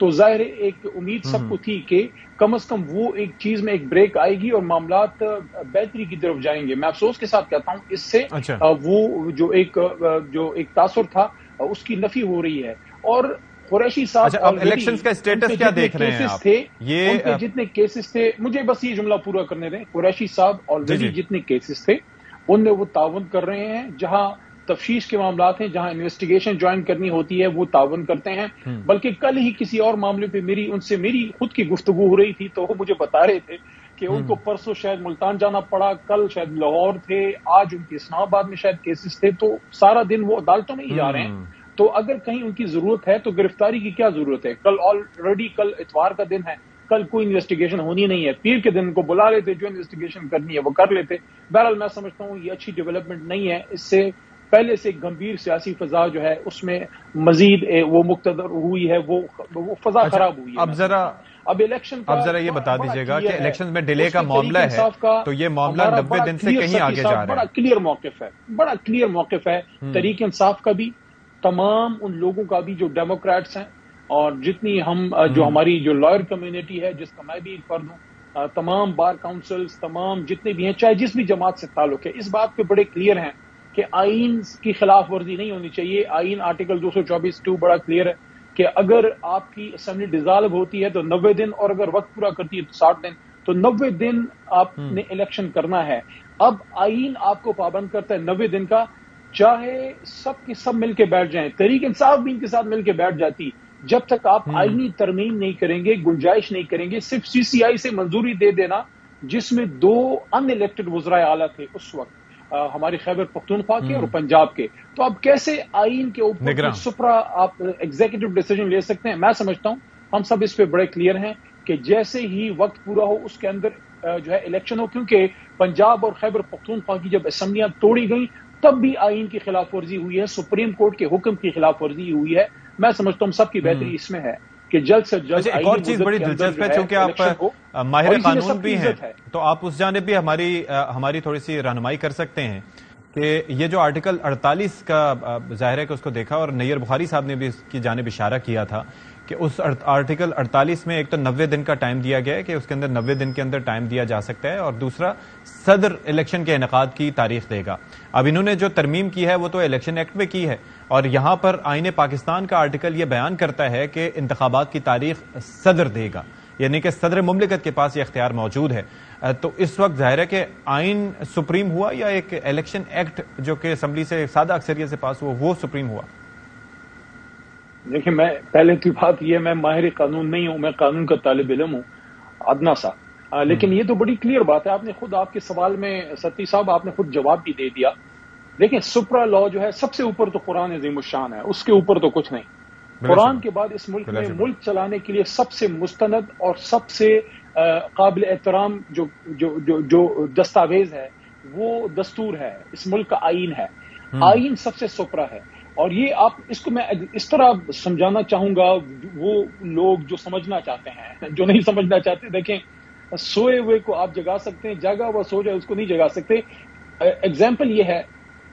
تو ظاہر ایک امید سب کو تھی کہ کم از کم وہ ایک چیز میں ایک بریک آئے گی اور معاملات بہتری کی طرف جائیں گے. میں افسوس کے ساتھ کہتا ہوں اس سے وہ جو ایک تاثر تھا اس کی نفی ہو رہی ہے. اور قریشی صاحب اب الیکشنز کا اسٹیٹس کیا دیکھ رہے ہیں آپ؟ ان کے جتنے کیسز تھے, مجھے بس یہ جملہ پورا کرنے دیں, قریشی صاحب آلریڈی جتنے کیسز تھے ان میں وہ تعاون کر رہے ہیں. جہاں تفتیش کے معاملات ہیں, جہاں انویسٹیگیشن جوائن کرنی ہوتی ہے وہ تعاون کرتے ہیں. بلکہ کل ہی کسی اور معاملے پہ ان سے میری خود کی گفتگو ہو رہی تھی تو وہ مجھے بتا رہے تھے کہ ان کو پرسوں شاید ملتان جانا پڑا, کل شاید لاہور تھے, آج ان کے اسلام آباد میں شاید کیسز تھے, تو سارا دن وہ عدالتوں میں ہی جا رہے ہیں. تو اگر کہیں ان کی ضرورت ہے تو گرفتاری کی کیا ضرورت ہے؟ کل اتوار کا دن ہے, کل کوئی انویسٹیگیشن ہونی نہیں ہے, پیر کے دن ان کو بلا لیتے, جو انویسٹیگیشن کرنی ہے وہ کر لیتے. بہرحال میں سمجھتا ہوں یہ اچھی ڈیولپمنٹ نہیں ہے. اس سے پہلے سے گمبھیر سیاسی فضا جو ہے اس میں مزید وہ مقتدر ہوئی ہے, وہ فضا خراب ہوئی ہے. اب ذرا یہ بتا دیجیے گا کہ الیکشن میں ڈیلے کا معاملہ ہے تو یہ معاملہ 90 دن سے کہیں آگے جا رہا ہے. بڑا کلیئر موقف ہے تحریک انصاف کا بھی, تمام ان لوگوں کا بھی جو ڈیموکریٹس ہیں, اور جتنی جو ہماری جو لائر کمیونٹی ہے جس کا میں بھی فرد ہوں, تمام بار کاؤنسلز, تمام جتنے بھی ہیں چاہے جس بھی جماعت سے تعلق ہے, اس بات پہ بڑے کلیئر ہیں کہ آئین کی خلاف ورزی نہیں ہونی چاہیے. آئین آرٹیکل 224(2) بڑا کلیئر ہے کہ اگر آپ کی اسمبلی ڈیزالو ہوتی ہے تو 90 دن, اور اگر وقت پورا کرتی ہے تو 60 دن, تو 90 دن آپ نے الیکشن کرنا ہے. اب آئین آپ کو پابند کرتا ہے 90 دن کا, چاہے سب کے سب مل کے بیٹھ جائیں, تحریک انصاف بھی ان کے ساتھ مل کے بیٹھ جاتی, جب تک آپ آئینی ترمیم نہیں کریں گے, گنجائش نہیں کریں گے. صرف سی سی آئی سے منظوری دے دینا جس میں 2 ان الیکٹڈ وزرائے اعلیٰ تھے اس وقت, ہماری خیبر پختونخوا کے اور پنجاب کے, تو اب کیسے آئین کے اوپر سپرا آپ ایگزیکٹو ڈیسیجن لے سکتے ہیں؟ میں سمجھتا ہوں ہم سب اس پہ بڑے کلیئر ہیں کہ جیسے ہی وقت پورا ہو اس کے اندر جو ہے الیکشن ہو, کیونکہ پنجاب اور خیبر پختونخوا کی جب اسمبلیاں توڑی گئیں تب بھی آئین کی خلاف ورزی ہوئی ہے, سپریم کورٹ کے حکم کی خلاف ورزی ہوئی ہے. میں سمجھتا ہوں سب کی بہتری اس میں ہے کہ جلد سے جلد. ایک اور چیز بڑی دلچسپ ہے, چونکہ آپ ماہر قانون بھی ہیں تو آپ اس جانب بھی ہماری تھوڑی سی رہنمائی کر سکتے ہیں کہ یہ جو آرٹیکل 48 کا ظاہر ہے کہ اس کو دیکھا, اور نیر بخاری صاحب نے بھی اس کی جانب اشارہ کیا تھا کہ اس آرٹیکل 48 میں ایک تو 90 دن کا ٹائم دیا گیا ہے کہ اس کے اندر 90 دن کے اندر ٹائم دیا جا سکتا ہے, اور دوسرا صدر الیکشن کے انعقاد کی تاریخ دے گا. اب انہوں نے جو ترمیم کی ہے وہ تو الیکشن ایکٹ میں کی ہے, اور یہاں پر آئین پاکستان کا آرٹیکل یہ بیان کرتا ہے کہ انتخابات کی تاریخ صدر دے گا, یعنی کہ صدر مملکت کے پاس یہ اختیار موجود ہے. تو اس وقت ظاہر ہے کہ آئین سپریم ہوا یا ایک الیکشن ایکٹ جو کہ اسمبلی سے سادہ اکثریت سے پاس ہوا وہ سپریم ہوا؟ دیکھیں, میں پہلے کی بات یہ, میں ماہر قانون نہیں ہوں, میں قانون کا طالب علم ہوں ادنا سا, لیکن یہ تو بڑی کلیئر بات ہے. آپ نے خود آپ کے سوال میں ستی صاحب آپ نے خود جواب بھی دے دیا. دیکھیں, سپرا لا جو ہے سب سے اوپر تو قرآن عظیم الشان ہے, اس کے اوپر تو کچھ نہیں. قرآن کے بعد اس ملک میں ملک چلانے کے لیے سب سے مستند اور سب سے قابل احترام جو دستاویز ہے وہ دستور ہے, اس ملک کا آئین ہے. آئین سب سے سپرا ہے, اور یہ آپ اس کو میں اس طرح سمجھانا چاہوں گا, وہ لوگ جو سمجھنا چاہتے ہیں, جو نہیں سمجھنا چاہتے, دیکھیں سوئے ہوئے کو آپ جگا سکتے ہیں, جاگا ہوا سو جائے اس کو نہیں جگا سکتے. ایگزامپل یہ ہے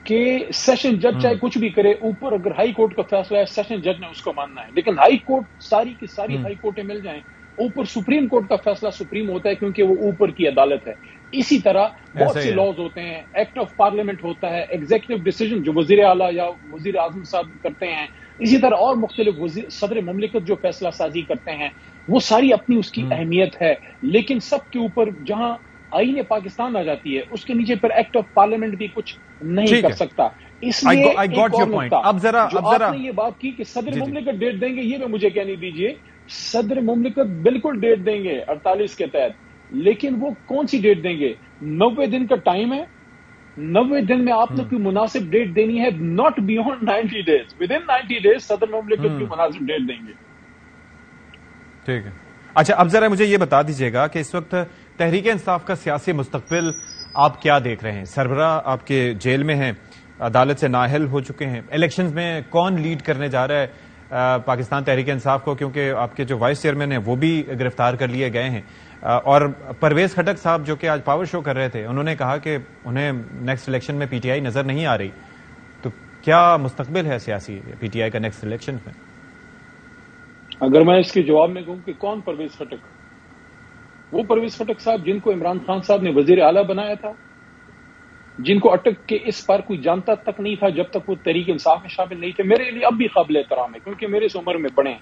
کہ سیشن جج چاہے کچھ بھی کرے, اوپر اگر ہائی کورٹ کا فیصلہ ہے سیشن جج نے اس کو ماننا ہے, لیکن ہائی کورٹ ساری کی ساری ہائی کورٹیں مل جائیں, اوپر سپریم کورٹ کا فیصلہ سپریم ہوتا ہے کیونکہ وہ اوپر کی عدالت ہے. اسی طرح بہت سے لاز ہوتے ہیں, ایکٹ آف پارلیمنٹ ہوتا ہے, ایگزیکٹو ڈیسیجن جو وزیر اعلیٰ یا وزیر اعظم صاحب کرتے ہیں, اسی طرح اور مختلف صدر مملکت جو فیصلہ سازی کرتے ہیں, وہ ساری اپنی اس کی اہمیت ہے. لیکن سب کے اوپر جہاں آئین پاکستان آ جاتی ہے اس کے نیچے پر ایکٹ آف پارلیمنٹ بھی کچھ نہیں کر سکتا. اس لیے آپ نے یہ بات کی کہ صدر مملکت ڈیٹ دیں گے, یہ بھی مجھے کہنے دیجئے, صدر مملکت بالکل ڈیٹ دیں گے 48 کے تحت, لیکن وہ کون سی ڈیٹ دیں گے؟ 90 دن کا ٹائم ہے, 90 دن میں آپ نے کوئی مناسب ڈیٹ دینی ہے, not beyond 90 days. Within 90 days صدر مملکت کی مناسب ڈیٹ دیں گے. ٹھیک ہے. اچھا, اب ذرا مجھے یہ بتا دیجیے گا کہ اس وقت تحریک انصاف کا سیاسی مستقبل آپ کیا دیکھ رہے ہیں؟ سربراہ آپ کے جیل میں ہیں, عدالت سے نااہل ہو چکے ہیں, الیکشنز میں کون لیڈ کرنے جا رہا ہے پاکستان تحریک انصاف کو, کیونکہ آپ کے جو وائس چیئرمین ہیں وہ بھی گرفتار کر لیے گئے ہیں, اور پرویز خٹک صاحب جو کہ آج پاور شو کر رہے تھے انہوں نے کہا کہ انہیں نیکسٹ الیکشن میں پی ٹی آئی نظر نہیں آ رہی. تو کیا مستقبل ہے سیاسی پی ٹی آئی کا نیکسٹ الیکشن میں؟ اگر میں اس کے جواب میں کہوں کہ کون پرویز خٹک، وہ پرویز خٹک صاحب جن کو عمران خان صاحب نے وزیر اعلیٰ بنایا تھا، جن کو اٹک کے اس پر کوئی جانتا تک نہیں تھا جب تک وہ تحریک انصاف میں شامل نہیں تھے، میرے لیے اب بھی قابل احترام ہے کیونکہ میرے سے عمر میں بڑے ہیں.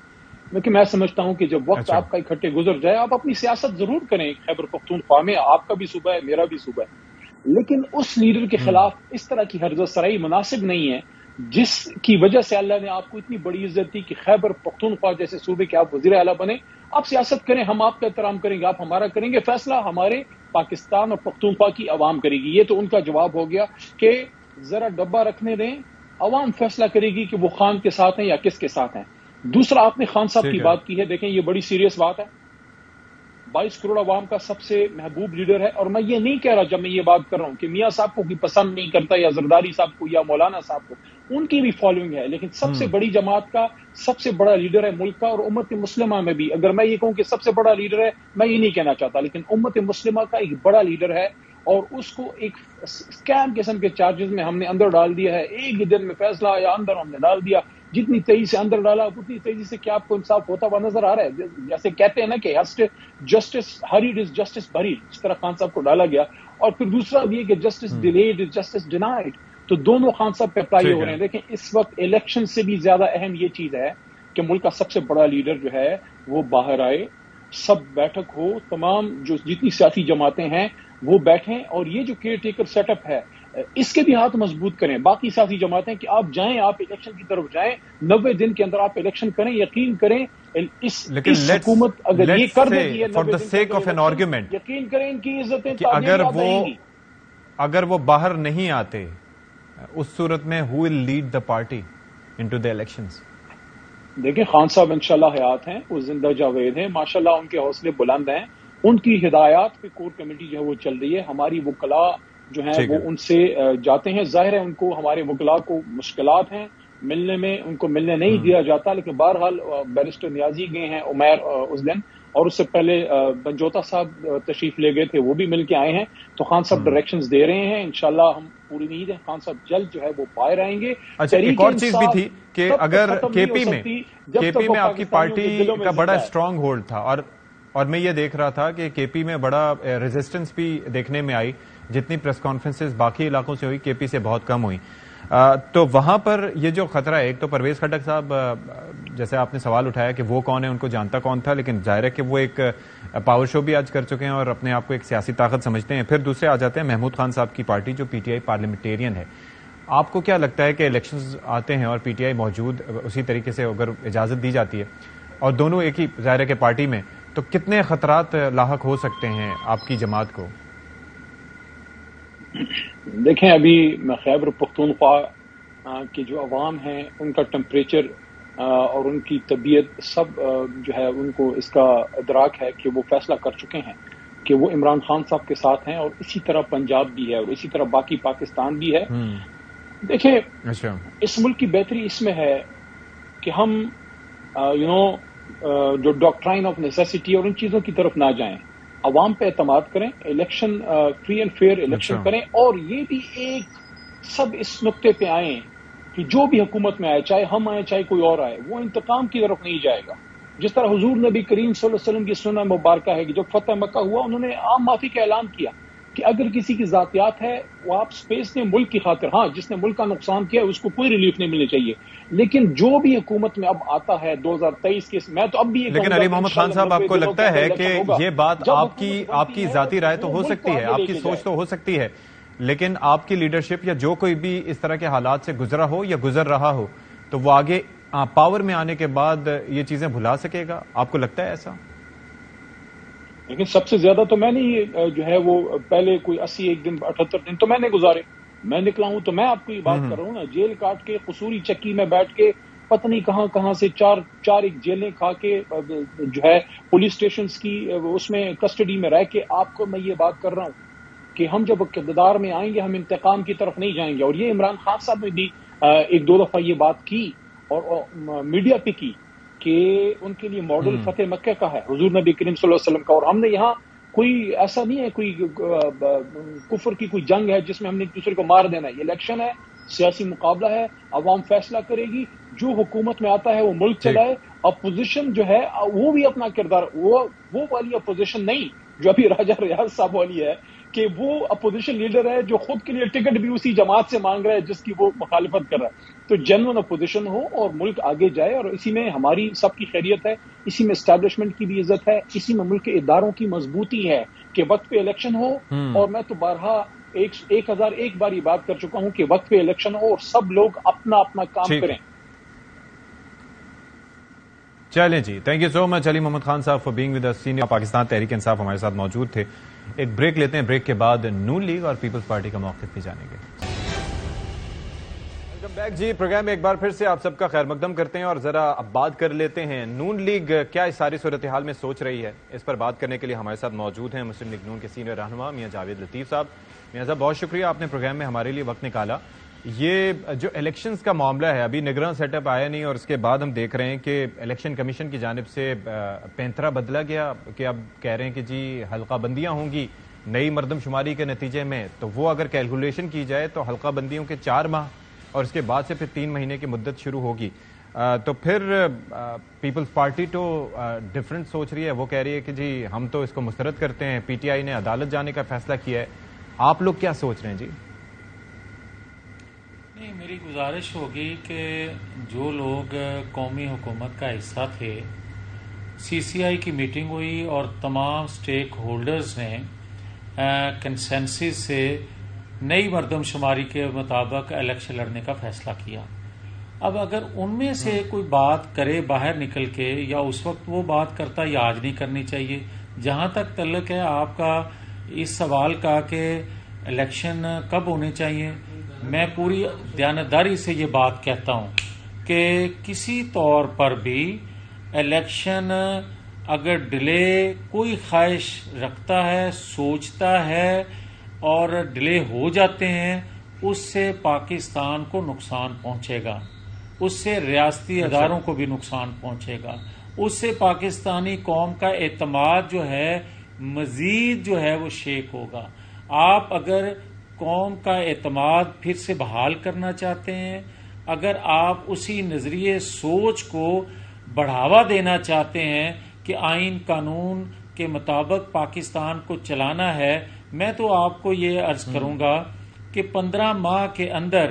لیکن میں سمجھتا ہوں کہ جب وقت آپ کا اکٹھے گزر جائے آپ اپنی سیاست ضرور کریں. خیبر پختونخوا میں آپ کا بھی صوبہ ہے، میرا بھی صوبہ ہے، لیکن اس لیڈر کے خلاف اس طرح کی ہرزہ سرائی مناسب نہیں ہے جس کی وجہ سے اللہ نے آپ کو اتنی بڑی عزت دی کہ خیبر پختونخوا جیسے صوبے کے آپ وزیر اعلیٰ بنے. آپ سیاست کریں، ہم آپ کا احترام کریں گے، آپ ہمارا کریں گے. فیصلہ ہمارے پاکستان اور پختونخوا کی عوام کرے گی. یہ تو ان کا جواب ہو گیا کہ ذرا ڈبہ رکھنے دیں، عوام فیصلہ کرے گی کہ وہ خان کے ساتھ ہیں یا کس کے ساتھ ہیں. دوسرا، آپ نے خان صاحب کی بات کی ہے، دیکھیں یہ بڑی سیریس بات ہے. 22 کروڑ عوام کا سب سے محبوب لیڈر ہے، اور میں یہ نہیں کہہ رہا جب میں یہ بات کر رہا ہوں کہ میاں صاحب کو کوئی پسند نہیں کرتا یا زرداری صاحب کو یا مولانا صاحب کو، ان کی بھی فالوئنگ ہے، لیکن سب سے بڑی جماعت کا سب سے بڑا لیڈر ہے ملک کا. اور امت مسلمہ میں بھی اگر میں یہ کہوں کہ سب سے بڑا لیڈر ہے، میں یہ نہیں کہنا چاہتا، لیکن امت مسلمہ کا ایک بڑا لیڈر ہے، اور اس کو ایک اسکیم قسم کے چارجز میں ہم نے اندر ڈال دیا ہے. ایک ہی دن میں فیصلہ آیا، اندر ہم نے ڈال دیا. جتنی تیزی سے اندر ڈالا اتنی تیزی سے کیا آپ کو انصاف ہوتا ہوا نظر آ رہا ہے؟ جیسے کہتے ہیں نا کہ جسٹس ہریڈ از جسٹس بریڈ، اس طرح خان صاحب کو ڈالا گیا. اور پھر دوسرا بھی ہے کہ justice delayed is justice denied. تو دونوں خان صاحب پہ اپلائی ہو رہے ہیں. دیکھیں اس وقت الیکشن سے بھی زیادہ اہم یہ چیز ہے کہ ملک کا سب سے بڑا لیڈر جو ہے وہ باہر آئے، سب بیٹھک ہو، تمام جو جتنی سیاسی جماعتیں ہیں وہ بیٹھیں، اور یہ جو کیئر ٹیکر سیٹ اپ ہے اس کے بھی ہاتھ مضبوط کریں. باقی سیاسی جماعتیں کہ آپ جائیں، آپ الیکشن کی طرف جائیں، 90 دن کے اندر آپ الیکشن کریں. یقین کریں اس حکومت اگر یہ کر دے گی یقین کریں ان کی عزتیں اگر وہ باہر نہیں آتے اس صورت میں who will lead the party into the elections؟ دیکھیں خان صاحب انشاءاللہ حیات ہیں، وہ زندہ جاوید ہیں، ماشاءاللہ ان کے حوصلے بلند ہیں. ان کی ہدایات پہ کور کمیٹی جو ہے وہ چل رہی ہے. ہماری وکلاء جو ہیں وہ ان سے جاتے ہیں. ظاہر ہے ان کو، ہمارے وکلاء کو مشکلات ہیں ملنے میں، ان کو ملنے نہیں دیا جاتا، لیکن بہرحال بیرسٹر نیازی گئے ہیں عمیر اس دن، اور اس سے پہلے بنجوتا صاحب تشریف لے گئے تھے، وہ بھی مل کے آئے ہیں. تو خان صاحب ڈائریکشنز دے رہے ہیں، انشاءاللہ ہم پوری امید ہے خان صاحب جلد جو ہے وہ باہر آئیں گے. اچھا، ایک اور چیز بھی تھی کہ اگر کے پی میں آپ کی پارٹی کا بڑا اسٹرانگ ہولڈ تھا، اور میں یہ دیکھ رہا تھا کہ کے پی میں بڑا ریزسٹنس بھی دیکھنے میں آئی، جتنی پریس کانفرنسز باقی علاقوں سے ہوئی کے پی سے بہت کم ہوئی. تو وہاں پر یہ جو خطرہ ہے، ایک تو پرویز خٹک صاحب جیسے آپ نے سوال اٹھایا کہ وہ کون ہے، ان کو جانتا کون تھا، لیکن ظاہر ہے کہ وہ ایک پاور شو بھی آج کر چکے ہیں اور اپنے آپ کو ایک سیاسی طاقت سمجھتے ہیں. پھر دوسرے آ جاتے ہیں محمود خان صاحب کی پارٹی جو پی ٹی آئی پارلیمنٹیرین ہے. آپ کو کیا لگتا ہے کہ الیکشنز آتے ہیں اور پی ٹی آئی موجود اسی طریقے سے اگر اجازت دی جاتی ہے اور دونوں ایک ہی ظاہر ہے کہ پارٹی میں، تو کتنے خطرات لاحق ہو سکتے ہیں آپ کی جماعت کو؟ دیکھیں ابھی خیبر پختونخوا کے جو عوام ہیں ان کا ٹمپریچر اور ان کی طبیعت سب جو ہے ان کو اس کا ادراک ہے کہ وہ فیصلہ کر چکے ہیں کہ وہ عمران خان صاحب کے ساتھ ہیں، اور اسی طرح پنجاب بھی ہے اور اسی طرح باقی پاکستان بھی ہے. دیکھیں اس ملک کی بہتری اس میں ہے کہ ہم جو ڈاکٹرائن آف نیسیسٹی اور ان چیزوں کی طرف نہ جائیں، عوام پہ اعتماد کریں، election free and fair election کریں، اور یہ بھی ایک سب اس نقطے پہ آئیں کہ جو بھی حکومت میں آئے، چاہے ہم آئیں چاہے کوئی اور آئے، وہ انتقام کی طرف نہیں جائے گا. جس طرح حضور نبی کریم صلی اللہ علیہ وسلم کی سنت مبارکہ ہے کہ جب فتح مکہ ہوا انہوں نے عام معافی کا اعلان کیا کہ اگر کسی کی ذاتیات ہے وہ آپ سپیس دیں ملک کی خاطر. ہاں، جس نے ملک کا نقصان کیا اس کو کوئی ریلیف نہیں ملنی چاہیے، لیکن جو بھی حکومت میں اب آتا ہے 2023 کے، میں تو اب بھی، لیکن علی محمد خان صاحب آپ کو لگتا ہے کہ یہ بات آپ کی ذاتی رائے تو ہو سکتی ہے، آپ کی سوچ تو ہو سکتی ہے، لیکن آپ کی لیڈرشپ یا جو کوئی بھی اس طرح کے حالات سے گزرا ہو یا گزر رہا ہو تو وہ آگے پاور میں آنے کے بعد یہ چیزیں بھلا سکے گا؟ آپ کو لگتا ہے ایسا؟ لیکن سب سے زیادہ تو میں نے جو ہے وہ پہلے کوئی 81 دن 78 دن تو میں نے گزارے. میں نکلا ہوں تو میں آپ کو یہ بات کر رہا ہوں نا، جیل کاٹ کے قصوری چکی میں بیٹھ کے پتہ نہیں کہاں سے چار ایک جیلیں کھا کے جو ہے پولیس اسٹیشنز کی اس میں کسٹڈی میں رہ کے آپ کو میں یہ بات کر رہا ہوں کہ ہم جب اقتدار میں آئیں گے ہم انتقام کی طرف نہیں جائیں گے. اور یہ عمران خان صاحب نے بھی ایک دو دفعہ یہ بات کی اور میڈیا پہ کی کہ ان کے لیے ماڈل فتح مکہ کا ہے، حضور نبی کریم صلی اللہ علیہ وسلم کا. اور ہم نے یہاں کوئی ایسا نہیں ہے کوئی کفر کی کوئی جنگ ہے جس میں ہم نے ایک دوسرے کو مار دینا ہے. یہ الیکشن ہے، سیاسی مقابلہ ہے، عوام فیصلہ کرے گی، جو حکومت میں آتا ہے وہ ملک چلائے اپوزیشن جو ہے وہ بھی اپنا کردار، وہ والی اپوزیشن نہیں جو ابھی راجہ ریاض صاحب والی ہے کہ وہ اپوزیشن لیڈر ہے جو خود کے لیے ٹکٹ بھی اسی جماعت سے مانگ رہا ہے جس کی وہ مخالفت کر رہا ہے. تو جنون اپوزیشن ہو اور ملک آگے جائے، اور اسی میں ہماری سب کی خیریت ہے، اسی میں اسٹیبلشمنٹ کی بھی عزت ہے، اسی میں ملک کے اداروں کی مضبوطی ہے کہ وقت پہ الیکشن ہو. اور میں تو بارہا 1001 بار یہ بات کر چکا ہوں کہ وقت پہ الیکشن ہو اور سب لوگ اپنا اپنا کام کریں. چلیں جی، thank you so much Ali Muhammad Khan Sahib for being with us. Senior Pakistan Tehreek Insaf ہمارے ساتھ موجود تھے. ایک بریک لیتے ہیں، بریک کے بعد نون لیگ اور پیپلز پارٹی کا موقف بھی جانیں گے. ویلکم بیک جی، پروگرام میں ایک بار پھر سے آپ سب کا خیر مقدم کرتے ہیں اور ذرا اب بات کر لیتے ہیں نون لیگ کیا اس ساری صورتحال میں سوچ رہی ہے. اس پر بات کرنے کے لیے ہمارے ساتھ موجود ہیں مسلم لیگ نون کے سینئر رہنما میاں جاوید لطیف صاحب. میاں صاحب بہت شکریہ، آپ نے پروگرام میں ہمارے لیے وقت نکالا. یہ جو الیکشنز کا معاملہ ہے، ابھی نگراں سیٹ اپ آیا نہیں، اور اس کے بعد ہم دیکھ رہے ہیں کہ الیکشن کمیشن کی جانب سے پینترا بدلا گیا کہ اب کہہ رہے ہیں کہ جی حلقہ بندیاں ہوں گی نئی مردم شماری کے نتیجے میں. تو وہ اگر کیلکولیشن کی جائے تو حلقہ بندیوں کے 4 ماہ اور اس کے بعد سے پھر 3 مہینے کی مدت شروع ہوگی. تو پھر پیپلز پارٹی تو ڈفرنٹ سوچ رہی ہے، وہ کہہ رہی ہے کہ جی ہم تو اس کو مسترد کرتے ہیں. پی ٹی آئی نے عدالت جانے کا فیصلہ کیا ہے. آپ لوگ کیا سوچ رہے ہیں جی؟ نہیں، میری گزارش ہوگی کہ جو لوگ قومی حکومت کا حصہ تھے، سی سی آئی کی میٹنگ ہوئی اور تمام سٹیک ہولڈرز نے کنسنسس سے نئی مردم شماری کے مطابق الیکشن لڑنے کا فیصلہ کیا. اب اگر ان میں سے کوئی بات کرے باہر نکل کے، یا اس وقت وہ بات کرتا یا آج نہیں کرنی چاہیے. جہاں تک تعلق ہے آپ کا اس سوال کا کہ الیکشن کب ہونے چاہیے، میں پوری دیانتداری سے یہ بات کہتا ہوں کہ کسی طور پر بھی الیکشن اگر ڈیلے کوئی خواہش رکھتا ہے، سوچتا ہے اور ڈیلے ہو جاتے ہیں، اس سے پاکستان کو نقصان پہنچے گا، اس سے ریاستی اداروں کو بھی نقصان پہنچے گا، اس سے پاکستانی قوم کا اعتماد جو ہے مزید جو ہے وہ شیک ہوگا. آپ اگر قوم کا اعتماد پھر سے بحال کرنا چاہتے ہیں، اگر آپ اسی نظریے سوچ کو بڑھاوا دینا چاہتے ہیں کہ آئین قانون کے مطابق پاکستان کو چلانا ہے، میں تو آپ کو یہ عرض کروں گا کہ 15 ماہ کے اندر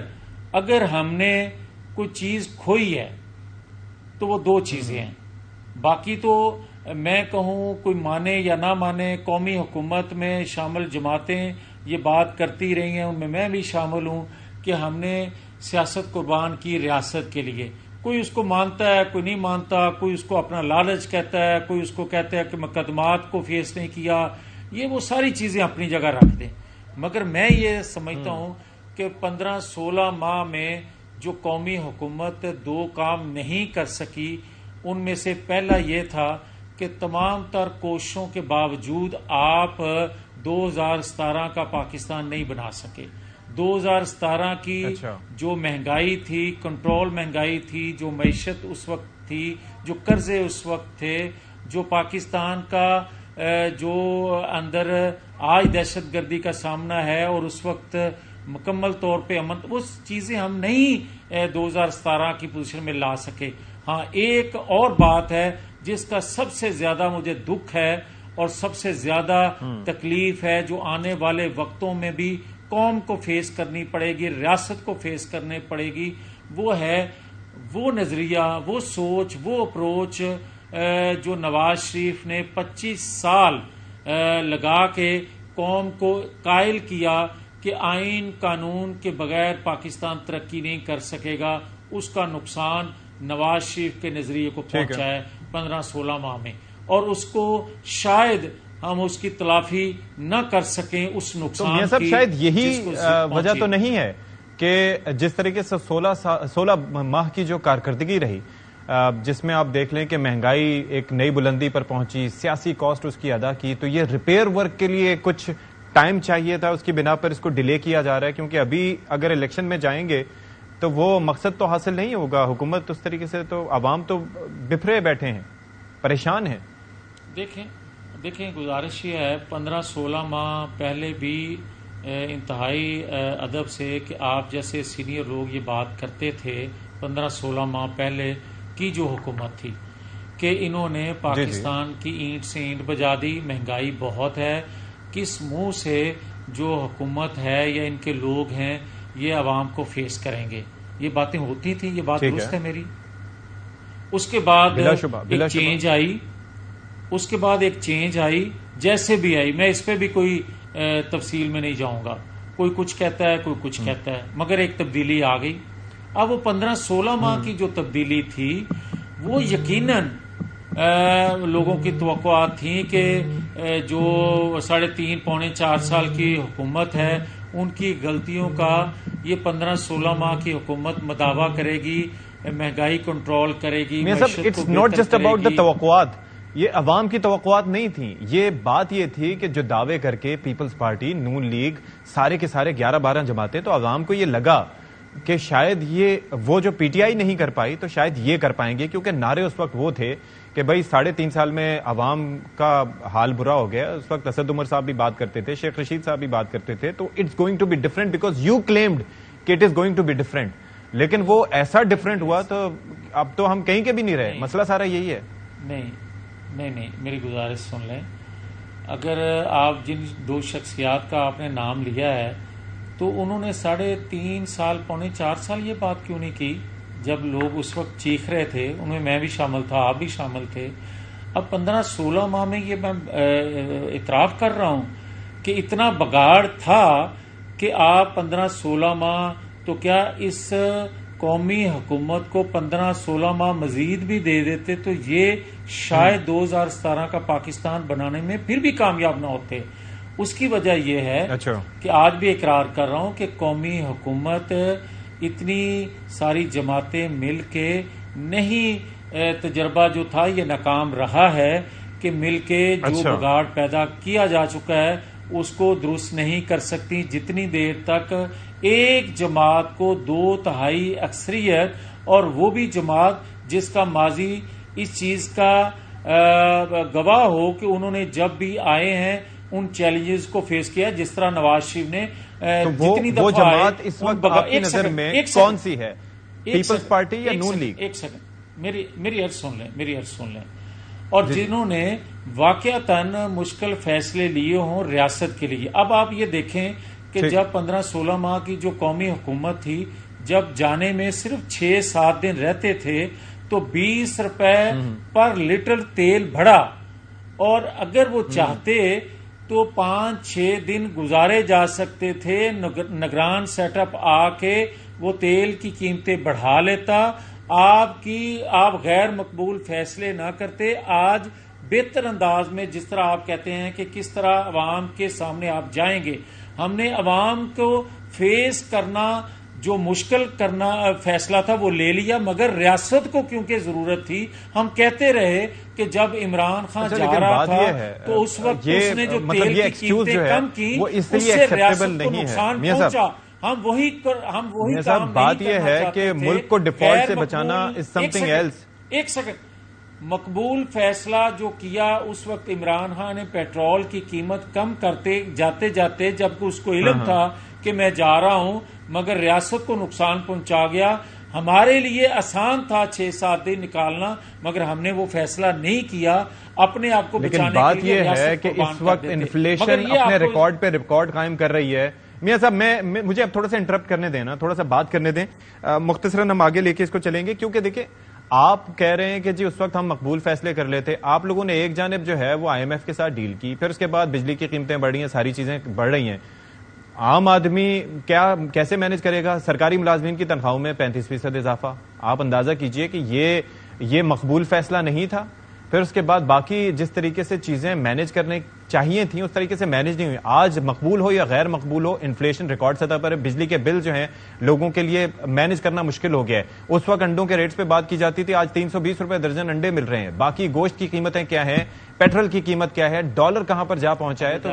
اگر ہم نے کوئی چیز کھوئی ہے تو وہ 2 چیزیں ہیں. باقی تو میں کہوں کوئی مانے یا نہ مانے، قومی حکومت میں شامل جماعتیں یہ بات کرتی رہی ہیں، ان میں میں بھی شامل ہوں کہ ہم نے سیاست قربان کی ریاست کے لیے. کوئی اس کو مانتا ہے، کوئی نہیں مانتا، کوئی اس کو اپنا لالچ کہتا ہے، کوئی اس کو کہتا ہے کہ مقدمات کو فیس نہیں کیا. یہ وہ ساری چیزیں اپنی جگہ رکھ دیں، مگر میں یہ سمجھتا ہوں کہ 15-16 ماہ میں جو قومی حکومت 2 کام نہیں کر سکی، ان میں سے پہلا یہ تھا کہ تمام تر کوششوں کے باوجود آپ 2017 کا پاکستان نہیں بنا سکے. 2017 کی جو مہنگائی تھی، کنٹرول مہنگائی تھی، جو معیشت اس وقت تھی، جو قرضے اس وقت تھے، جو پاکستان کا جو اندر آج دہشت گردی کا سامنا ہے اور اس وقت مکمل طور پہ امن، وہ چیزیں ہم نہیں 2017 کی پوزیشن میں لا سکے. ہاں، ایک اور بات ہے جس کا سب سے زیادہ مجھے دکھ ہے اور سب سے زیادہ تکلیف ہے، جو آنے والے وقتوں میں بھی قوم کو فیس کرنی پڑے گی، ریاست کو فیس کرنی پڑے گی، وہ ہے وہ نظریہ، وہ سوچ، وہ اپروچ جو نواز شریف نے 25 سال لگا کے قوم کو قائل کیا کہ آئین قانون کے بغیر پاکستان ترقی نہیں کر سکے گا. اس کا نقصان نواز شریف کے نظریے کو پہنچا ہے 15-16 ماہ میں، اور اس کو شاید ہم اس کی تلافی نہ کر سکیں اس نقصان کی. صاحب شاید یہی وجہ تو نہیں ہے کہ جس طریقے سے 16 ماہ کی جو کارکردگی رہی، جس میں آپ دیکھ لیں کہ مہنگائی ایک نئی بلندی پر پہنچی، سیاسی کاسٹ اس کی ادا کی، تو یہ ریپیئر ورک کے لیے کچھ ٹائم چاہیے تھا، اس کی بنا پر اس کو ڈیلے کیا جا رہا ہے. کیونکہ ابھی اگر الیکشن میں جائیں گے تو وہ مقصد تو حاصل نہیں ہوگا. حکومت اس طریقے سے تو عوام تو بفرے بیٹھے ہیں، پریشان ہیں. دیکھیں گزارش یہ ہے، 15-16 ماہ پہلے بھی انتہائی ادب سے کہ آپ جیسے سینئر لوگ یہ بات کرتے تھے. 15-16 ماہ پہلے کی جو حکومت تھی، کہ انہوں نے پاکستان کی اینٹ سے اینٹ بجا دی، مہنگائی بہت ہے، کس منہ سے جو حکومت ہے یا ان کے لوگ ہیں یہ عوام کو فیس کریں گے؟ یہ باتیں ہوتی تھیں، یہ بات درست ہے میری؟ اس کے بعد ایک چینج آئی، اس کے بعد ایک چینج آئی، جیسے بھی آئی، میں اس پہ بھی کوئی تفصیل میں نہیں جاؤں گا، کوئی کچھ کہتا ہے کوئی کچھ کہتا ہے، مگر ایک تبدیلی آ گئی۔ اب وہ 15-16 ماہ کی جو تبدیلی تھی وہ یقیناً لوگوں کی توقعات تھیں کہ جو 3.5 پونے 4 سال کی حکومت ہے ان کی غلطیوں کا یہ 15-16 ماہ کی حکومت مداوا کرے گی، مہنگائی کنٹرول کرے گی، it's not just about the توقعات، یہ عوام کی توقعات نہیں تھیں، یہ بات یہ تھی کہ جو دعوے کر کے پیپلز پارٹی، نون لیگ، سارے کے سارے 11-12 جماعتیں، تو عوام کو یہ لگا کہ شاید یہ وہ جو پی ٹی آئی نہیں کر پائی تو شاید یہ کر پائیں گے، کیونکہ نعرے اس وقت وہ تھے کہ بھائی 3.5 سال میں عوام کا حال برا ہو گیا۔ اس وقت اسد عمر صاحب بھی بات کرتے تھے، شیخ رشید صاحب بھی بات کرتے تھے، تو it's going to be different because you claimed کہ it is going to be different, لیکن وہ ایسا ڈفرنٹ ہوا تو اب تو ہم کہیں کے بھی نہیں رہے، مسئلہ سارا یہی ہے۔ نہیں، میری گزارش سن لیں، اگر آپ جن 2 شخصیات کا آپ نے نام لیا ہے تو انہوں نے 3.5 سال پونے 4 سال یہ بات کیوں نہیں کی جب لوگ اس وقت چیخ رہے تھے، ان میں میں بھی شامل تھا، آپ بھی شامل تھے۔ اب 15-16 ماہ میں یہ میں اعتراف کر رہا ہوں کہ اتنا بگاڑ تھا کہ آپ 15-16 ماہ تو کیا اس قومی حکومت کو 15-16 ماہ مزید بھی دے دیتے تو یہ شاید 2017 کا پاکستان بنانے میں پھر بھی کامیاب نہ ہوتے۔ اس کی وجہ یہ ہے کہ آج بھی اقرار کر رہا ہوں کہ قومی حکومت اتنی ساری جماعتیں مل کے نہیں، تجربہ جو تھا یہ ناکام رہا ہے کہ مل کے جو بگاڑ پیدا کیا جا چکا ہے اس کو درست نہیں کر سکتی جتنی دیر تک ایک جماعت کو 2/3 اکثریت، اور وہ بھی جماعت جس کا ماضی اس چیز کا گواہ ہو کہ انہوں نے جب بھی آئے ہیں ان چیلنجز کو فیس کیا، جس طرح نواز شریف نے جتنی دفعہ وہ جماعت اس وقت آپ کی نظر میں کون سی ہے، پیپلز پارٹی یا نون لیگ؟ ایک سیکنڈ، میری عرض سن لیں، اور جنہوں نے واقعتاً مشکل فیصلے لیے ہوں ریاست کے لیے۔ اب آپ یہ دیکھیں کہ جب 15-16 ماہ کی جو قومی حکومت تھی، جب جانے میں صرف 6-7 دن رہتے تھے تو 20 روپے پر لیٹر تیل بڑھا، اور اگر وہ چاہتے تو 5-6 دن گزارے جا سکتے تھے، نگران سیٹ اپ آ کے وہ تیل کی قیمتیں بڑھا لیتا، آپ غیر مقبول فیصلے نہ کرتے۔ آج بہتر انداز میں جس طرح آپ کہتے ہیں کہ کس طرح عوام کے سامنے آپ جائیں گے، ہم نے عوام کو فیس کرنا جو مشکل کرنا فیصلہ تھا وہ لے لیا، مگر ریاست کو کیونکہ ضرورت تھی، ہم کہتے رہے کہ جب عمران خان جا رہا تھا تو اس وقت اس نے جو تیل کی قیمتیں کم کی اس سے ریاست کو نقصان پہنچا۔ ہم وہی کام بات یہ ہے کہ ملک کو ڈیفالٹ سے بچانا از سم تھنگ ایلس۔ ایک سیکنڈ، مقبول فیصلہ جو کیا اس وقت عمران خان نے پیٹرول کی قیمت کم کرتے جاتے جبکہ اس کو علم تھا کہ میں جا رہا ہوں، مگر ریاست کو نقصان پہنچا گیا۔ ہمارے لیے آسان تھا 6-7 دن نکالنا، مگر ہم نے وہ فیصلہ نہیں کیا اپنے آپ کو بچانے کے لیے۔ بات یہ ہے کہ اس وقت انفلیشن اپنے ریکارڈ پہ ریکارڈ قائم کر رہی ہے۔ میاں صاحب مجھے اب تھوڑا سا انٹرپٹ کرنے دیں نا، تھوڑا سا بات کرنے دیں، مختصراً ہم آگے لے کے اس کو چلیں گے، کیونکہ دیکھیں آپ کہہ رہے ہیں کہ جی اس وقت ہم مقبول فیصلے کر لیتے، آپ لوگوں نے ایک جانب جو ہے وہ IMF کے ساتھ ڈیل کی، پھر اس کے بعد بجلی کی قیمتیں بڑھ رہی ہیں، ساری چیزیں بڑھ رہی ہیں، عام آدمی کیسے مینج کرے گا؟ سرکاری ملازمین کی تنخواہوں میں 35% اضافہ، آپ اندازہ کیجئے کہ یہ مقبول فیصلہ نہیں تھا۔ پھر اس کے بعد باقی جس طریقے سے چیزیں مینج کرنے چاہیے تھیں اس طریقے سے مینج نہیں ہوئی۔ آج مقبول ہو یا غیر مقبول ہو، انفلیشن ریکارڈ سطح پر ہے، بجلی کے بل جو ہیں لوگوں کے لیے مینج کرنا مشکل ہو گیا ہے۔ اس وقت انڈوں کے ریٹس پہ بات کی جاتی تھی، آج 320 روپے درجن انڈے مل رہے ہیں۔ باقی گوشت کی قیمتیں کیا ہیں، پیٹرول کی قیمت کیا ہے، ڈالر کہاں پر جا پہنچا ہے، تو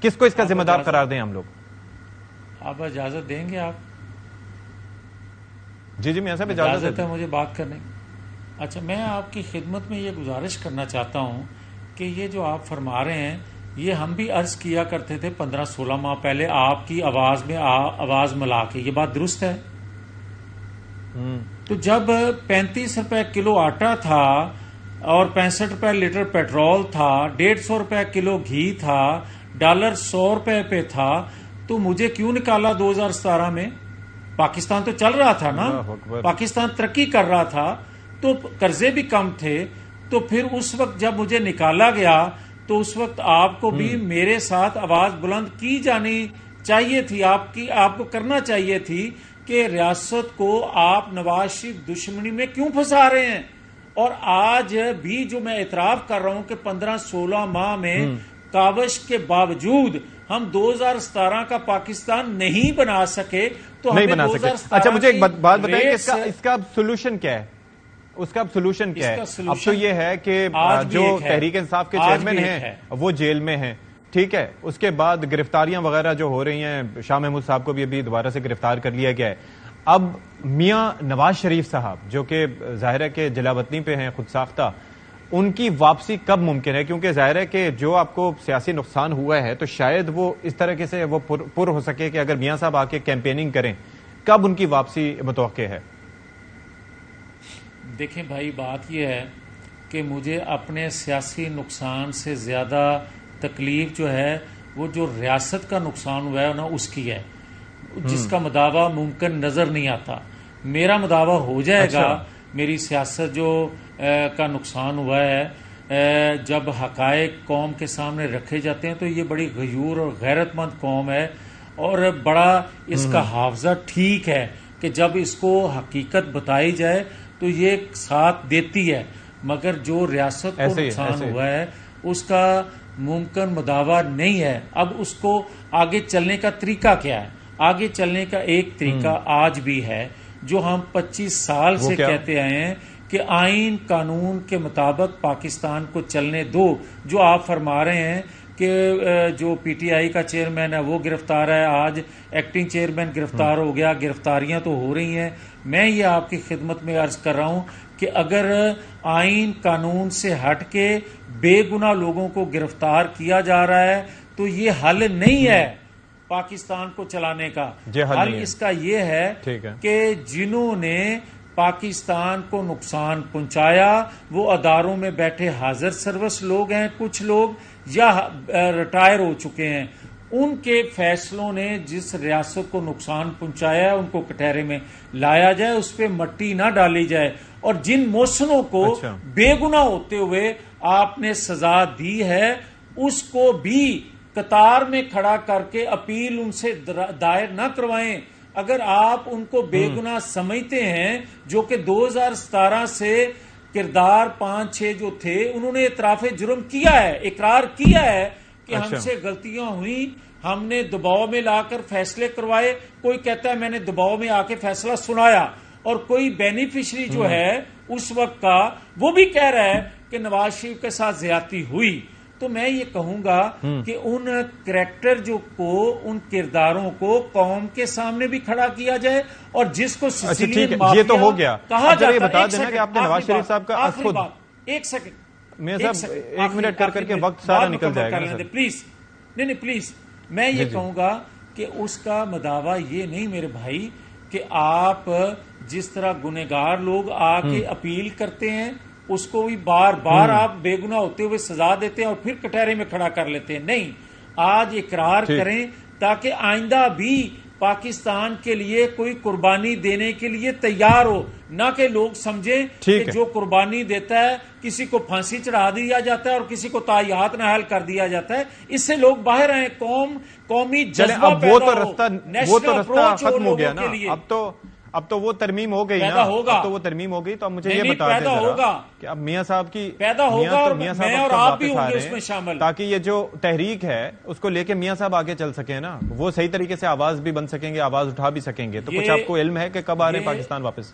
کس کو اس کا ذمہ دار قرار دیں ہم لوگ؟ آپ اجازت دیں گے؟ آپ جی میاں صاحب اجازت ہے مجھے بات کرنے کی؟ اچھا، میں آپ کی خدمت میں یہ گزارش کرنا چاہتا ہوں کہ یہ جو آپ فرما رہے ہیں یہ ہم بھی عرض کیا کرتے تھے 15-16 ماہ پہلے آپ کی آواز میں آواز ملا کے، یہ بات درست ہے؟ تو جب 35 روپے کلو آٹا تھا اور 65 روپے لیٹر پیٹرول تھا، 150 روپے کلو گھی تھا، ڈالر 100 روپے پہ تھا، تو مجھے کیوں نکالا 2017 میں؟ پاکستان تو چل رہا تھا نا، پاکستان ترقی کر رہا تھا، تو قرضے بھی کم تھے، تو پھر اس وقت جب مجھے نکالا گیا تو اس وقت آپ کو بھی میرے ساتھ آواز بلند کی جانی چاہیے تھی، آپ کو کرنا چاہیے تھی کہ ریاست کو آپ نواز شریف دشمنی میں کیوں پھنسا رہے ہیں؟ اور آج بھی جو میں اعتراف کر رہا ہوں کہ 15-16 ماہ میں کاوش کے باوجود ہم 2017 کا پاکستان نہیں بنا سکے، تو نہیں بنا سکے۔ اچھا مجھے ایک بات بتائیں کہ اس کا سولوشن کیا ہے؟ اس کا سولوشن کیا ہے؟ اب تو یہ ہے کہ جو تحریک انصاف کے چیئرمین ہیں وہ جیل میں ہیں، ٹھیک ہے، اس کے بعد گرفتاریاں وغیرہ جو ہو رہی ہیں، شاہ محمود صاحب کو بھی ابھی دوبارہ سے گرفتار کر لیا گیا ہے۔ اب میاں نواز شریف صاحب جو کہ ظاہر ہے کہ جلا وطنی پہ ہیں، خود ساختہ، ان کی واپسی کب ممکن ہے؟ کیونکہ ظاہر ہے کہ جو آپ کو سیاسی نقصان ہوا ہے تو شاید وہ اس طرح سے وہ پر ہو سکے کہ اگر میاں صاحب آ کے کیمپیننگ کریں، کب ان کی واپسی متوقع ہے؟ دیکھیں بھائی، بات یہ ہے کہ مجھے اپنے سیاسی نقصان سے زیادہ تکلیف جو ہے وہ جو ریاست کا نقصان ہوا ہے نا اس کی ہے، جس کا مداوع ممکن نظر نہیں آتا۔ میرا مداوع ہو جائے گا، میری سیاست جو کا نقصان ہوا ہے، جب حقائق قوم کے سامنے رکھے جاتے ہیں تو یہ بڑی غیور اور غیرت مند قوم ہے، اور بڑا اس کا حافظہ ٹھیک ہے کہ جب اس کو حقیقت بتائی جائے تو یہ ساتھ دیتی ہے، مگر جو ریاست کو نقصان ہوا ہے اس کا ممکن مداوع نہیں ہے۔ اب اس کو آگے چلنے کا طریقہ کیا ہے؟ آگے چلنے کا ایک طریقہ آج بھی ہے جو ہم 25 سال سے کہتے آئے ہیں کہ آئین قانون کے مطابق پاکستان کو چلنے دو۔ جو آپ فرما رہے ہیں کہ جو پی ٹی آئی کا چیئرمین ہے وہ گرفتار ہے، آج ایکٹنگ چیئرمین گرفتار ہو گیا، گرفتاریاں تو ہو رہی ہیں۔ میں یہ آپ کی خدمت میں عرض کر رہا ہوں کہ اگر آئین قانون سے ہٹ کے بے گناہ لوگوں کو گرفتار کیا جا رہا ہے تو یہ حل نہیں ہے پاکستان کو چلانے کا۔ حل اس کا یہ ہے کہ جنہوں نے پاکستان کو نقصان پہنچایا وہ اداروں میں بیٹھے حاضر سروس لوگ ہیں، کچھ لوگ یا ریٹائر ہو چکے ہیں، ان کے فیصلوں نے جس ریاست کو نقصان پہنچایا ہے ان کو کٹہرے میں لایا جائے، اس پہ مٹی نہ ڈالی جائے، اور جن محسنوں کو بے گناہ ہوتے ہوئے آپ نے سزا دی ہے اس کو بھی قطار میں کھڑا کر کے اپیل ان سے دائر نہ کروائیں۔ اگر آپ ان کو بے گناہ سمجھتے ہیں، جو کہ 2017 سے کردار 5-6 جو تھے انہوں نے اعتراف جرم کیا ہے، اقرار کیا ہے کہ ہم سے غلطیاں ہوئیں، ہم نے دباؤ میں لا کر فیصلے کروائے۔ کوئی کہتا ہے میں نے دباؤ میں آ کے فیصلہ سنایا، اور کوئی بینیفیشری جو ہے اس وقت کا وہ بھی کہہ رہا ہے کہ نواز شریف کے ساتھ زیادتی ہوئی۔ تو میں یہ کہوں گا کہ ان کریکٹر جو کو، ان کرداروں کو قوم کے سامنے بھی کھڑا کیا جائے، اور جس کو سسیلین مافیا یہ تو ہو گیا کہا جاتا ہے۔ یہ بتا دینا کہ آپ نے نواز شریف صاحب کا خود ایک سیکنڈ میں صاحب 1 منٹ کر کے وقت سارا نکل جائے گا پلیز، نہیں پلیز، میں یہ کہوں گا کہ اس کا مداوع یہ نہیں میرے بھائی کہ آپ جس طرح گنہگار لوگ آ کے اپیل کرتے ہیں اس کو بھی بار بار آپ بے گناہ ہوتے ہوئے سزا دیتے ہیں اور پھر کٹہرے میں کھڑا کر لیتے ہیں۔ نہیں، آج اقرار کریں تاکہ آئندہ بھی پاکستان کے لیے کوئی قربانی دینے کے لیے تیار ہو، نہ کہ لوگ سمجھیں کہ جو قربانی دیتا ہے کسی کو پھانسی چڑھا دیا جاتا ہے اور کسی کو تاحیات نااہل کر دیا جاتا ہے۔ اس سے لوگ باہر آئیں، قومی جذبہ پیدا ہو، وہ تو رستہ ختم ہو گیا نا، اب تو وہ ترمیم ہو گئی نا، اب تو وہ ترمیم ہو گئی۔ تو اب مجھے یہ بتا دیں ذرا کہ اب میاں صاحب کی پیدا ہوگا، اور میں اور آپ بھی ہوں گے اس میں شامل، تاکہ یہ جو تحریک ہے اس کو لے کے میاں صاحب آگے چل سکیں نا، وہ صحیح طریقے سے آواز بھی بن سکیں گے، آواز اٹھا بھی سکیں گے۔ تو کچھ آپ کو علم ہے کہ کب آ رہے ہیں پاکستان واپس؟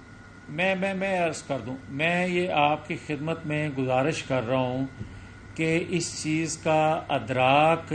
میں عرض کر دوں، میں یہ آپ کی خدمت میں گزارش کر رہا ہوں کہ اس چیز کا ادراک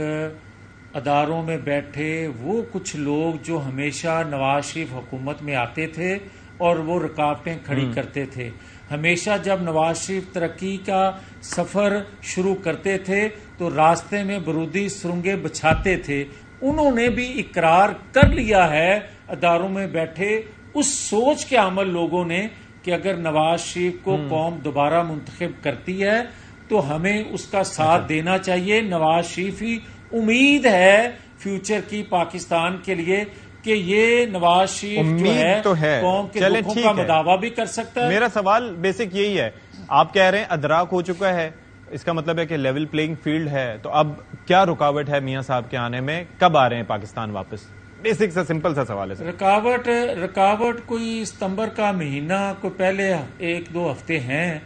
اداروں میں بیٹھے وہ کچھ لوگ جو ہمیشہ نواز شریف حکومت میں آتے تھے اور وہ رکاوٹیں کھڑی کرتے تھے، ہمیشہ جب نواز شریف ترقی کا سفر شروع کرتے تھے تو راستے میں برودی سرنگیں بچھاتے تھے، انہوں نے بھی اقرار کر لیا ہے اداروں میں بیٹھے اس سوچ کے عمل لوگوں نے کہ اگر نواز شریف کو قوم دوبارہ منتخب کرتی ہے تو ہمیں اس کا ساتھ دینا چاہیے. نواز شریف ہی امید ہے فیوچر کی پاکستان کے لیے کہ یہ نواز شریف جو ہے قوم کے دکھوں کا مداوع بھی کر سکتا ہے. میرا سوال بیسک یہی ہے, آپ کہہ رہے ہیں ادراک ہو چکا ہے, اس کا مطلب ہے کہ لیول پلینگ فیلڈ ہے, تو اب کیا رکاوٹ ہے میاں صاحب کے آنے میں؟ کب آ رہے ہیں پاکستان واپس؟ بیسک سا سمپل سا سوال ہے. رکاوٹ کوئی ستمبر کا مہینہ کوئی پہلے 1-2 ہفتے ہیں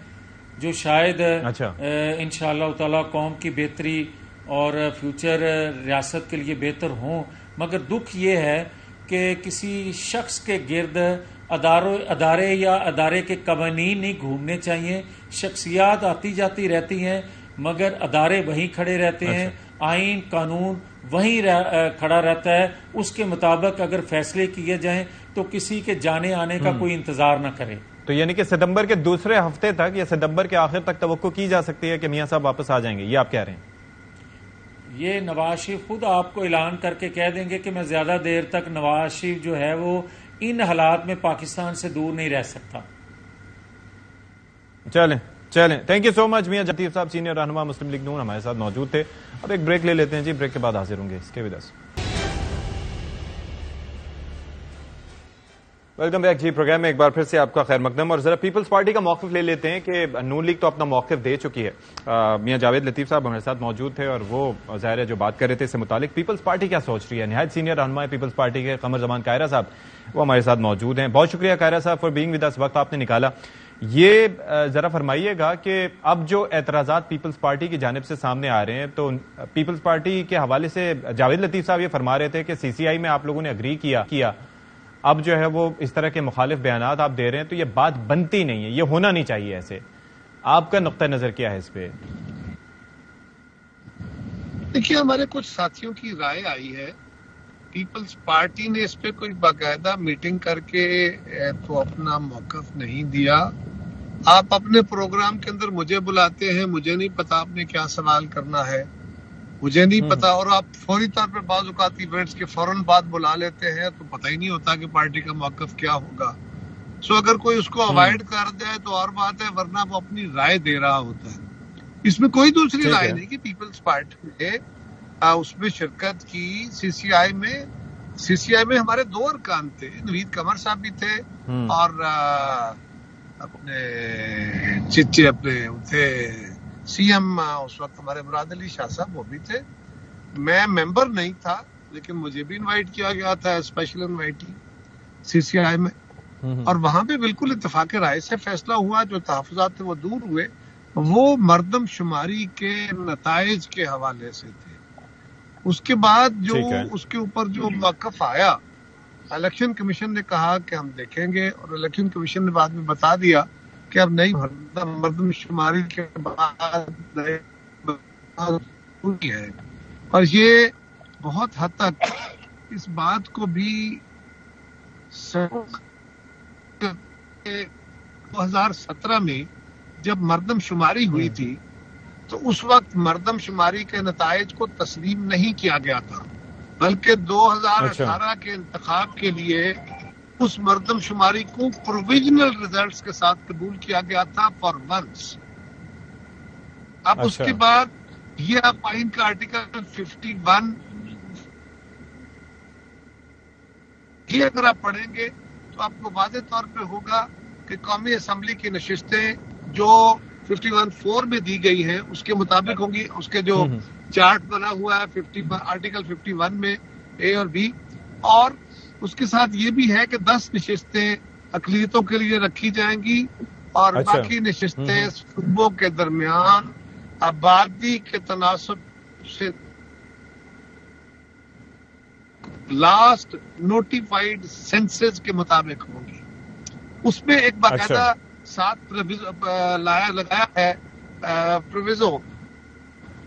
جو شاید انشاءاللہ تعالی قوم کی بہتری اور فیوچر ریاست کے لیے بہتر ہوں. مگر دکھ یہ ہے کہ کسی شخص کے گرد ادارے یا ادارے کے قوانین نہیں گھومنے چاہیے. شخصیات آتی جاتی رہتی ہیں مگر ادارے وہیں کھڑے رہتے ہیں. آئین قانون وہیں کھڑا رہتا ہے. اس کے مطابق اگر فیصلے کیے جائیں تو کسی کے جانے آنے کا کوئی انتظار نہ کرے. تو یعنی کہ ستمبر کے دوسرے ہفتے تک یا ستمبر کے آخر تک توقع کی جا سکتی ہے کہ میاں صاحب واپس آ جائیں گے, یہ آپ کہہ رہے ہیں؟ یہ نواز شریف خود آپ کو اعلان کر کے کہہ دیں گے کہ میں زیادہ دیر تک نواز شریف جو ہے وہ ان حالات میں پاکستان سے دور نہیں رہ سکتا. چلیں تھینک یو سو مچ. میاں لطیف صاحب سینئر رہنما مسلم لیگ نون ہمارے ساتھ موجود تھے. اب ایک بریک لے لیتے ہیں جی, بریک کے بعد حاضر ہوں گے اس کے بھی 10. ویلکم بیک جی. پروگرام میں ایک بار پھر سے آپ کا خیر مقدم, اور ذرا پیپلز پارٹی کا موقف لے لیتے ہیں کہ نون لیگ تو اپنا موقف دے چکی ہے. میاں جاوید لطیف صاحب ہمارے ساتھ موجود تھے اور وہ ظاہر ہے جو بات کر رہے تھے اس سے متعلق پیپلز پارٹی کیا سوچ رہی ہے. نہایت سینئر رہنما ہے پیپلز پارٹی کے قمر زمان قاہرہ صاحب, وہ ہمارے ساتھ موجود ہیں. بہت شکریہ قاہرہ صاحب فار بینگ ود اس, وقت آپ نے نکالا. یہ ذرا فرمائیے گا کہ اب جو اعتراضات پیپلز پارٹی کی جانب سے سامنے آ رہے ہیں, تو پیپلز پارٹی کے حوالے سے جاوید لطیف صاحب یہ فرما رہے تھے کہ سی سی آئی میں آپ لوگوں نے اگری کیا, اب جو ہے وہ اس طرح کے مخالف بیانات آپ دے رہے ہیں, تو یہ بات بنتی نہیں ہے, یہ ہونا نہیں چاہیے ایسے. آپ کا نقطہ نظر کیا ہے اس پہ؟ دیکھیے, ہمارے کچھ ساتھیوں کی رائے آئی ہے, پیپلز پارٹی نے اس پہ کوئی باقاعدہ میٹنگ کر کے تو اپنا موقف نہیں دیا. آپ اپنے پروگرام کے اندر مجھے بلاتے ہیں, مجھے نہیں پتا آپ نے کیا سوال کرنا ہے, مجھے نہیں پتا, اور آپ فوری طور پہ بعض اوقات ایونٹس کے فوراً بعد بلا لیتے ہیں تو پتہ ہی نہیں ہوتا کہ پارٹی کا موقف کیا ہوگا. سو اگر کوئی اس کو اوائڈ کر دے تو اور بات ہے, ورنہ وہ اپنی رائے دے رہا ہوتا ہے. اس میں کوئی دوسری رائے نہیں کہ پیپلز پارٹی نے اس میں شرکت کی. سی سی آئی میں ہمارے 2 ارکان تھے, نوید قمر صاحب بھی تھے اور اپنے تھے سی ایم اس وقت ہمارے مراد علی شاہ صاحب, وہ بھی تھے. میں ممبر نہیں تھا لیکن مجھے بھی انوائٹ کیا گیا تھا, اسپیشل انوائٹی سی سی آئی میں, اور وہاں پہ بالکل اتفاق رائے سے فیصلہ ہوا. جو تحفظات تھے وہ دور ہوئے, وہ مردم شماری کے نتائج کے حوالے سے تھے. اس کے بعد جو اس کے اوپر جو موقف آیا, الیکشن کمیشن نے کہا کہ ہم دیکھیں گے, اور الیکشن کمیشن نے بعد میں بتا دیا کہ اب نئی مردم شماری کے بعد ہے. اور یہ بہت حد تک اس بات کو بھی 2017 میں جب مردم شماری ہوئی تھی تو اس وقت مردم شماری کے نتائج کو تسلیم نہیں کیا گیا تھا, بلکہ 2018 کے انتخاب کے لیے اس مردم شماری کو پروویژنل ریزلٹس کے ساتھ قبول کیا گیا تھا فار ونس. اب اس کے بعد یہ آپ آئین کا آرٹیکل 51 یہ اگر آپ پڑھیں گے تو آپ کو واضح طور پہ ہوگا کہ قومی اسمبلی کی نشستیں جو 51(4) میں دی گئی ہیں اس کے مطابق ہوں گی. اس کے جو چارٹ بنا ہوا ہے آرٹیکل 51 میں اے اور بی, اور اس کے ساتھ یہ بھی ہے کہ 10 نشستیں اقلیتوں کے لیے رکھی جائیں گی, اور باقی نشستیں صوبوں کے درمیان آبادی کے تناسب سے لاسٹ نوٹیفائڈ سینسز کے مطابق ہوں گی. اس میں ایک باقاعدہ 7 لگایا ہے پروویزو,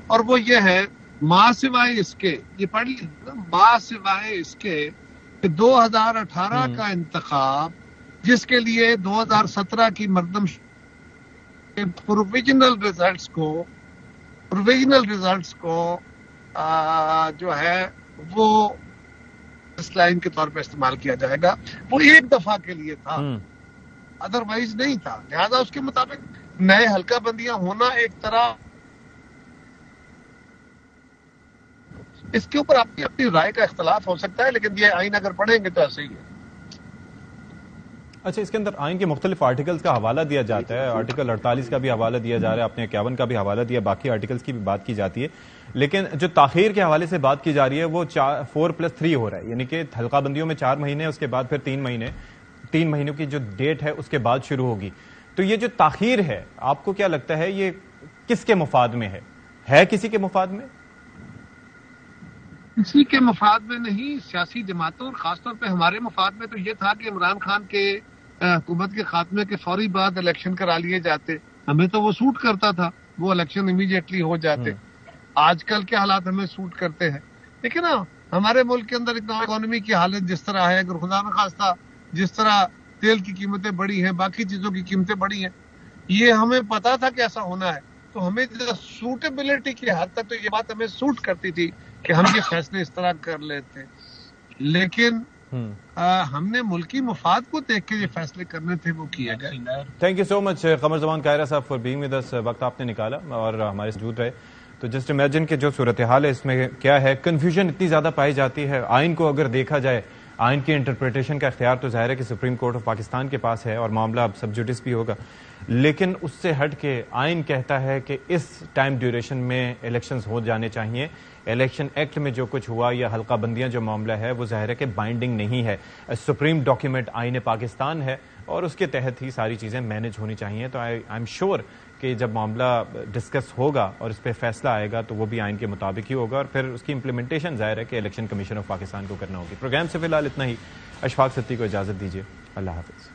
اور وہ یہ ہے ماں سوائے اس کے, یہ پڑھ لیجیے, ماں سوائے اس کے کہ 2018 کا انتخاب جس کے لیے 2017 کی مردم پروویژنل ریزلٹس کو جو ہے وہ اس لائن کے طور پہ استعمال کیا جائے گا, وہ ایک دفعہ کے لیے تھا. ادروائز نہیں تھا. لہذا اس کے مطابق نئے حلقہ بندیاں ہونا ایک طرح اس کے اوپر اپنی رائے کا اختلاف ہو سکتا ہے, لیکن یہ آئین اگر پڑھیں گے تو ایسے ہی ہے. اچھا, اس کے اندر آئین کے مختلف آرٹیکلز کا حوالہ دیا جاتا ہے, آرٹیکل 48 کا بھی حوالہ دیا جا رہا ہے, آپ نے 51 کا بھی حوالہ دیا, باقی آرٹیکلز کی بھی بات کی جاتی ہے, لیکن جو تاخیر کے حوالے سے بات کی جا رہی ہے وہ 4+3 ہو رہا ہے, یعنی کہ حلقہ بندیوں میں 4 مہینے, اس کے بعد پھر 3 مہینوں کی جو ڈیٹ ہے اس کے بعد شروع ہوگی. تو یہ جو تاخیر ہے آپ کو کیا لگتا ہے یہ کس کے مفاد میں ہے کسی کے مفاد میں؟ کسی کے مفاد میں نہیں, سیاسی جماعتوں اور خاص طور پہ ہمارے مفاد میں تو یہ تھا کہ عمران خان کے حکومت کے خاتمے کے فوری بعد الیکشن کرا لیے جاتے. ہمیں تو وہ سوٹ کرتا تھا, وہ الیکشن امیڈیٹلی ہو جاتے. آج کل کے حالات ہمیں سوٹ کرتے ہیں, لیکن ہمارے ملک کے اندر اکانومی کی حالت جس طرح ہے, اگر خدا نخواستہ جس طرح تیل کی قیمتیں بڑھی ہیں, باقی چیزوں کی قیمتیں بڑھی ہیں, یہ ہمیں پتا تھا کہ ایسا ہونا ہے, تو ہمیں سوٹیبلٹی کی حد تک تو یہ بات ہمیں سوٹ کرتی تھی کہ ہم یہ فیصلے اس طرح کر لیتے. لیکن ہم نے ملکی مفاد کو دیکھ کے یہ فیصلے کرنے تھے, وہ کیے گئے. تھینک یو سو مچ قمر زمان قاہرہ صاحب فار بینگ ود اس. وقت آپ نے نکالا اور ہمارے موجود رہے. تو جسٹ امیجن کہ جو صورتحال ہے اس میں کیا ہے, کنفیوژن اتنی زیادہ پائی جاتی ہے. آئین کو اگر دیکھا جائے, آئین کی انٹرپریٹیشن کا اختیار تو ظاہر ہے کہ سپریم کورٹ آف پاکستان کے پاس ہے اور معاملہ اب سب جوڈس بھی ہوگا, لیکن اس سے ہٹ کے آئین کہتا ہے کہ اس ٹائم ڈیوریشن میں الیکشنز ہو جانے چاہیے. الیکشن ایکٹ میں جو کچھ ہوا یا حلقہ بندیاں جو معاملہ ہے وہ ظاہر ہے کہ بائنڈنگ نہیں ہے. سپریم ڈاکیومنٹ آئین پاکستان ہے اور اس کے تحت ہی ساری چیزیں مینج ہونی چاہیے. تو آئی ایم شیور کہ جب معاملہ ڈسکس ہوگا اور اس پہ فیصلہ آئے گا تو وہ بھی آئین کے مطابق ہی ہوگا, اور پھر اس کی امپلیمنٹیشن ظاہر ہے کہ الیکشن کمیشن آف پاکستان کو کرنا ہوگی. پروگرام سے فی الحال اتنا ہی. اشفاق ستھی کو اجازت دیجیے. اللہ حافظ.